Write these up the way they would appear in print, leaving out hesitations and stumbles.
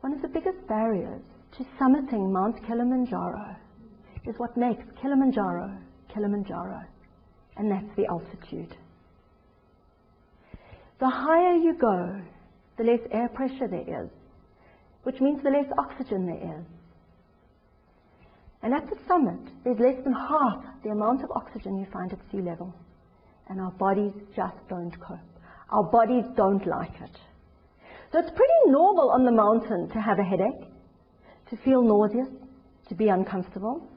One of the biggest barriers to summiting Mount Kilimanjaro is what makes Kilimanjaro, Kilimanjaro, and that's the altitude. The higher you go, the less air pressure there is, which means the less oxygen there is. And at the summit, there's less than half the amount of oxygen you find at sea level. And our bodies just don't cope. Our bodies don't like it. So it's pretty normal on the mountain to have a headache, to feel nauseous, to be uncomfortable.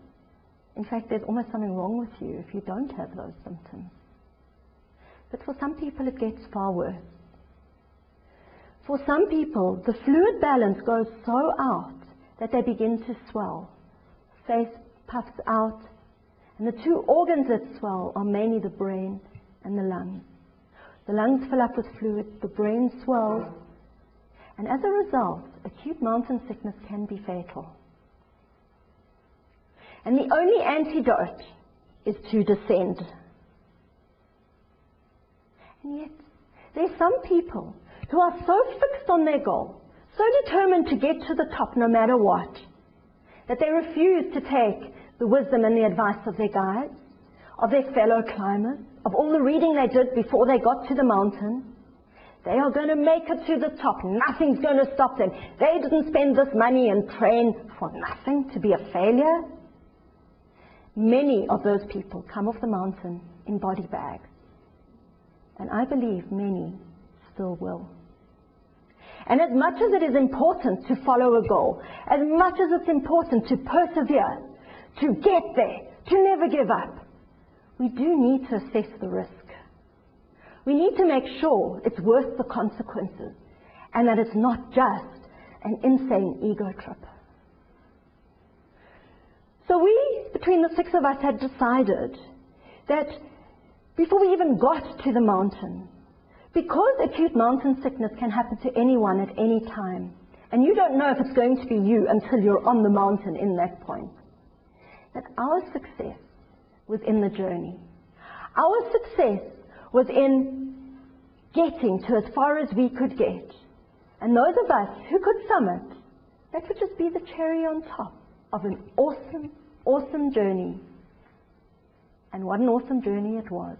In fact, there's almost something wrong with you if you don't have those symptoms. But for some people, it gets far worse. For some people, the fluid balance goes so out that they begin to swell. Face puffs out, and the two organs that swell are mainly the brain and the lungs. The lungs fill up with fluid, the brain swells, and as a result, acute mountain sickness can be fatal. And the only antidote is to descend. And yet, there's some people who are so fixed on their goal, so determined to get to the top no matter what, that they refuse to take the wisdom and the advice of their guides, of their fellow climbers, of all the reading they did before they got to the mountain. They are going to make it to the top. Nothing's going to stop them. They didn't spend this money and train for nothing, to be a failure. Many of those people come off the mountain in body bags. And I believe many still will. And as much as it is important to follow a goal, as much as it's important to persevere, to get there, to never give up, we do need to assess the risk. We need to make sure it's worth the consequences and that it's not just an insane ego trip. So we, between the 6 of us, had decided that before we even got to the mountain, because acute mountain sickness can happen to anyone at any time, and you don't know if it's going to be you until you're on the mountain in that point, that our success was in the journey. Our success was in getting to as far as we could get. And those of us who could summit, that would just be the cherry on top of an awesome, awesome journey. And what an awesome journey it was.